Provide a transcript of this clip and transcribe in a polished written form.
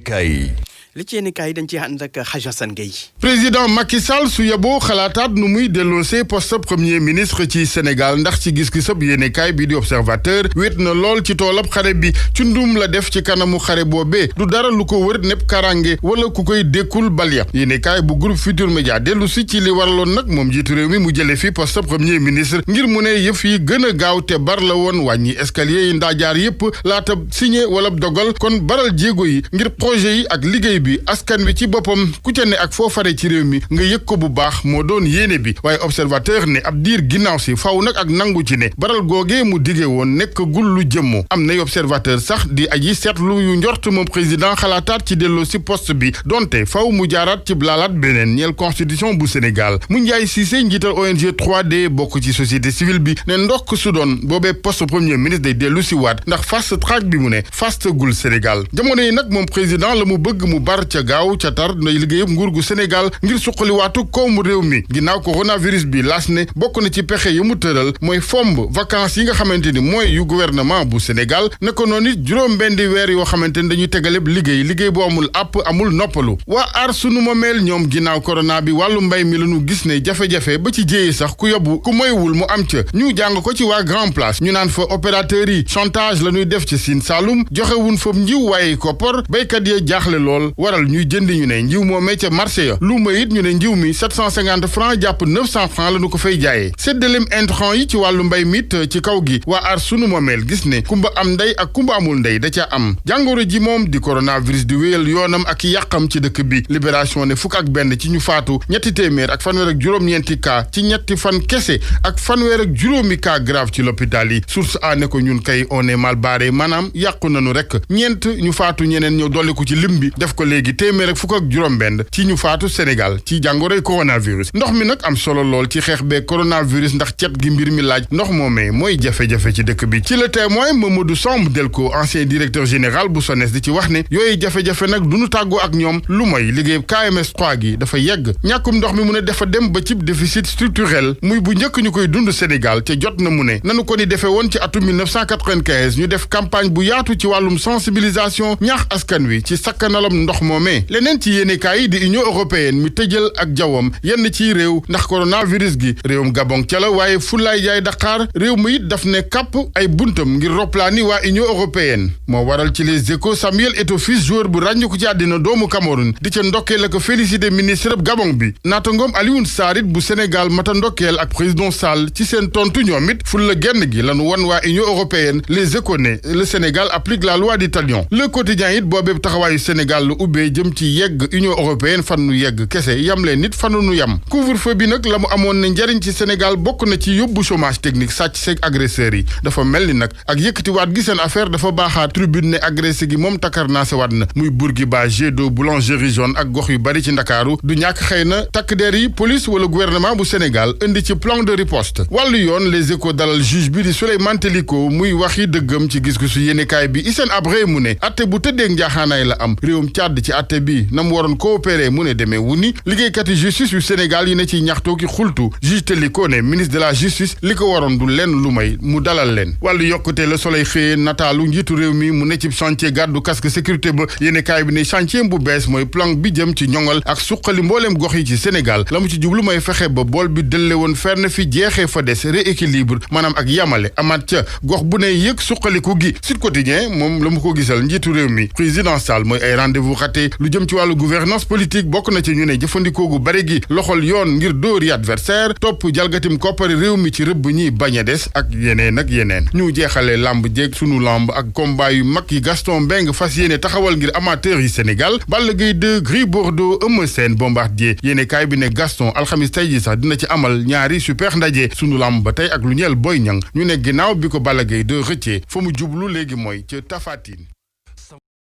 kay li ci yéen kaay dañ ci ànd ak Hadj Assane Gueye. président Macky Sall su yeboo xalaataat nu muy delloosee poste premier ministre ci Sénégal ndax ci gis-gisab yéene kaay bi di observateur wéet na lool ci toolab xare bi cundum la def ci kanamu xare boobee du dara lu ko wër nepp karange wala ku koy dékkul balya yéene kaay bu groupe Futur Média dellu si ci li waraloon nag moom jiitu réew mi mu jële fi poste premier ministre ngir mu ne yëf yi gën a gaaw te bar la woon wàññi escalier yi ndaajaar yépp laata signé wala dogal kon baral jéego yi ngir projet yi ak liggéey bi askan wi ci boppam ku ca ne ak foo fare ci réew mi nga yëg ko bu baax moo doon yéene bi waaye observateur ne ab diir ginnaaw si faw nag ak nangu ci ne baral googee mu dige woon nekk gul lu jëmmoo am nay observateur sax di aji seetlu yu njort moom président xalaataat ci delloo si poste bi donte faw mu jaaraat ci blaalaat beneen ñeel constitution bu Sénégal mu njaay Cissé njiital ONG 3D bokk ci société civile bi ne ndokk su doon boobee poste premier ministre day dellu si waat ndax fast track bi mu ne fast gul Sénégal jamono yi nag moom président la mu bëgg mu bar ca gaaw ca tar nay liggéeyub nguur gu Sénégal ngir suqaliwaatu koomu réew mi ginnaaw coronavirus bi laas ne bokk na ci pexe yi mu tëral mooy fomb vacances yi nga xamante ni mooy yu gouvernement bu Sénégal naka noonu it juróom-benni weer yoo xamante ni dañuy tegaleb liggéey bu amul àpp amul noppalu waa aar sunu moomeel ñoom ginnaaw corona bi wàllu mbay mi lañu gis ne jafe-jafe ba ci jéyee sax ku yóbbu ku moywul mu am ca ñu jàng ko ci waa Grand Place ñu naan fa opérateurs yi chantage la ñuy def ci Sine Saloum joxewun fa njiw waaye koppar béykat ya jaaxle lool waral ñuy jëndi ñu ne njiw moomee ca marché ya lu ma it ñu ne njiw mi 750 francs jàpp 900 francs la ñu ko fay jaayee séddaleem intrant yi ci wàllu mbay mit ci kaw gi waa aar sunu moomeel gis ne kumba am ndey ak kumba amul ndey da ca am jàngoro ji moom di coronavirus di wéyal yoonam ak yàqam ci dëkk bi libération ne fukk ak benn ci ñu faatu ñetti téeméer ak fanweer ak juróom-ñeenti cas ci ñetti fan kese ak fanweer ak juróomi cas grave ci l'hôpital yi source a ne ko ñun kay on est mal barré maanaam yàqu nañu rek ñeent ñu faatu ñeneen ñëw dolliku ci lim bi def ko léegi téeméer ak fukk ak juróom-benn ci ñu faatu Sénégal ci jàngoroy coronavirus ndox mi nag am solo lool ci xeex bee coronavirus ndax cet gi mbir mi laaj ndox moomee mooy jafe-jafe ci dëkk bi ci Le Témoin Mamadou Samb Delko ancien directeur général bu SONES di ci wax ne yooyu jafe-jafe nag du ñu tàggoo ak ñoom lu mooy liggéey KMS 3 gi dafa yegg ñàkkum ndox mi mu ne dafa dem ba ci déficit structurel muy bu njëkk ñu koy dund Sénégal te jot na mu ne nanu ko ni defee woon ci atum 1995 ñu def campagne bu yaatu ci wàllum sensibilisation ñaax askan wi ci sakkanalam ndox moomee leneen ci yéenekaay yi di Union européenne mi tëjal ak jawwam yenn ciy réew ndax coronavirus gi réewum Gabon ca la waaye fulaay jaay Dakar réew mi it daf ne kàpp ay buntam ngir roplaani waa Union européenne moo waral ci Les Échos Samuel Eto'o fils joueur bu ràññiku ci àddina doomu Cameroun di ca ndokkeel ak félicité ministre Gabon bi naatangoom Alioune Sarr it bu Sénégal mata ndokkeel ak président Sall ci seen tontu ñoom it ful la genn gi lanu wan waa Union européenne Les Échos ne le Sénégal applique la loi du talion Le Quotidien it boobee taxawaayu Sénégal lu ubbee jëm ci yegg Union européenne fan nu yegg kese yam leen nit fanu nu yam couvre-feu bi nag la mu amoon ne njariñ ci Sénégal bokk na ci yóbbu chômage technique sàcc seeg agresseurs yi dafa mel ni nag ak yëkkatiwaat gi seen affaire dafa baaxaat tribune ne agressé gi moom takarnaase waat na muy Bourguiba Jet d'eau boulangerie jaune ak gox yu bari ci Ndakaaru du ñàkk xëy na takk der yi police wala gouvernement bu Sénégal indi ci plan de riposte wàllu yoon Les Échos dalal juge bi di Souleymane Teliko muy waxi dëggam ci gis-gisu yéenekaay bi Hissène Habré mu ne atte bu tëddeeg njaaxaanaay la am réewum Tchad ci atte bi na mu waroon coopérer mu ne demee wu ni liggéeykati justice yu Sénégal yi ne ci ñaxtoo ki xultu juge Teliko ne ministre de la justice li ko waroon du lenn lu may mu dalal leen wàllu yokkute Le Soleil xëyee nataalu njiitu réew mi mu ne ci chantier gàddu casque sécurité ba yéenekaay bi ne chantier bu bees mooy plan bi jëm ci ñoŋal ak suqali mbooleem gox yi ci Sénégal la mu ci jublu mooy fexe ba bool bi dëlle woon fenn fi jeexee fa des rééquilibre maanaam ak yamale amaat ca gox bu ne yëg suqaliku gi Sud Quotidien moom la mu ko gisal njiitu réew mi président Sall mooy ay rendez-vous raté lu jëm ci wàllu gouvernance politique bokk na ci ñu ne jëfandikoo gu bari gi loxol yoon ngir dóori adversaire topp jalgatim koppari réew mi ci rëbb ñi bañ a des ak yeneen ak yeneen ñu jeexale lamb jéeg sunu lamb ak combat yu mag yi Gaston Mbengue fas yéene taxawal ngir amateur yi Sénégal Balla Gaye 2 Gris Bordeaux Eumeu Sène Bombardier yéene kaay bi ne Gaston alxamis tey ji sax dina ci amal ñaari super ndaje sunu lamb ba tey ak lu ñeel Boy Niang ñu ne ginnaaw bi ko Balla Gaye 2 rëccee fa mu jublu léegi mooy ca Tapha Tine